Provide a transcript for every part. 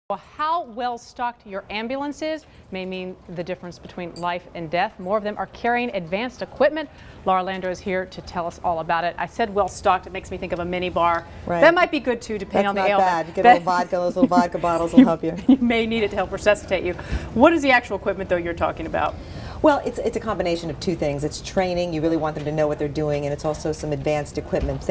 Well, how well stocked your ambulance is may mean the difference between life and death. More of them are carrying advanced equipment. Laura Landro is here to tell us all about it. I said well stocked. It makes me think of a mini bar. Right. That might be good too, depending on the ailment. That's not bad. You get a little vodka, those little vodka bottles will help you. You may need it to help resuscitate you. What is the actual equipment, though, you're talking about? Well, it's a combination of two things. It's training. You really want them to know what they're doing, and it's also some advanced equipment.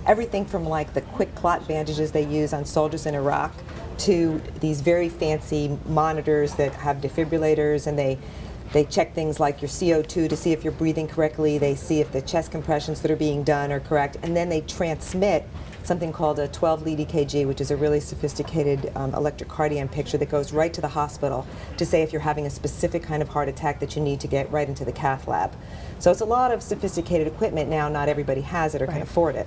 Everything from like the quick clot bandages they use on soldiers in Iraq to these very fancy monitors that have defibrillators, and they check things like your CO2 to see if you're breathing correctly. They see if the chest compressions that are being done are correct, and then they transmit something called a 12-lead EKG, which is a really sophisticated electrocardiogram picture that goes right to the hospital to say if you're having a specific kind of heart attack that you need to get right into the cath lab. So it's a lot of sophisticated equipment now. Not everybody has it or can afford it.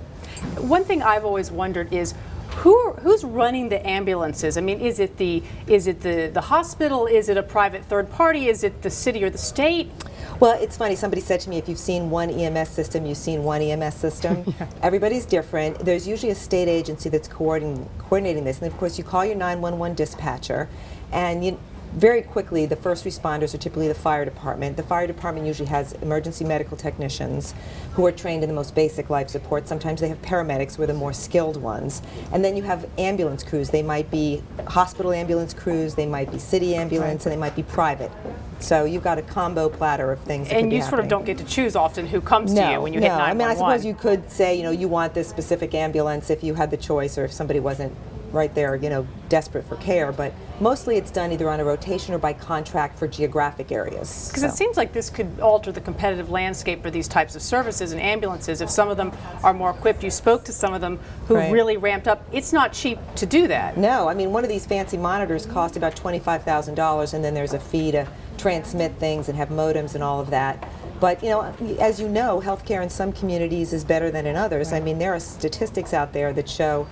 One thing I've always wondered is who's running the ambulances? I mean, is it the hospital? Is it a private third party? Is it the city or the state? Well, it's funny. Somebody said to me, if you've seen one EMS system, you've seen one EMS system. Yeah. Everybody's different. There's usually a state agency that's coordinating this. And of course, you call your 911 dispatcher, and very quickly, the first responders are typically the fire department. The fire department usually has emergency medical technicians who are trained in the most basic life support. Sometimes they have paramedics who are the more skilled ones. And then you have ambulance crews. They might be hospital ambulance crews, they might be city ambulance, and they might be private. So you've got a combo platter of things that And could be you sort of don't get to choose often who comes to you when you hit 911. I mean, I suppose you could say, you want this specific ambulance if you had the choice, or if somebody wasn't right there, desperate for care, but mostly it's done either on a rotation or by contract for geographic areas. Because it seems like this could alter the competitive landscape for these types of services and ambulances. If some of them are more equipped, you spoke to some of them who really ramped up. It's not cheap to do that. No, I mean, one of these fancy monitors cost about $25,000, and then there's a fee to transmit things and have modems and all of that. But, as you know, healthcare in some communities is better than in others. I mean, there are statistics out there that show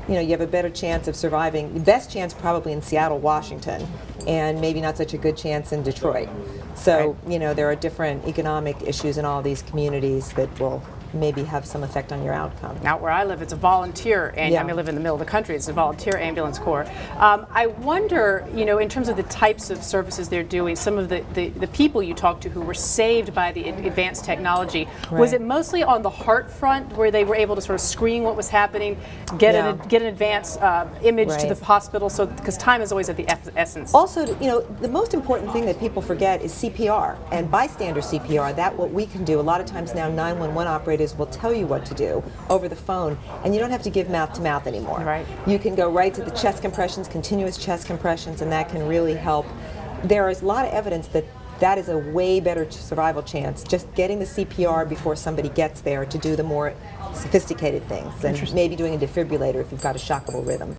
you have a better chance of surviving, the best chance probably in Seattle, Washington, and maybe not such a good chance in Detroit. So, there are different economic issues in all these communities that will maybe have some effect on your outcome. Now, where I live, it's a volunteer, and I live in the middle of the country, it's a volunteer ambulance corps. I wonder, in terms of the types of services they're doing, some of the people you talked to who were saved by the advanced technology, was it mostly on the heart front where they were able to sort of screen what was happening, get an advanced image to the hospital, so because time is always of the essence? Also, the most important thing that people forget is CPR and bystander CPR. That what we can do. A lot of times now 911 operators will tell you what to do over the phone, and you don't have to give mouth to mouth anymore. Right. You can go right to the chest compressions, continuous chest compressions, and that can really help. There is a lot of evidence that is a way better survival chance, just getting the CPR before somebody gets there to do the more sophisticated things, and maybe doing a defibrillator if you've got a shockable rhythm.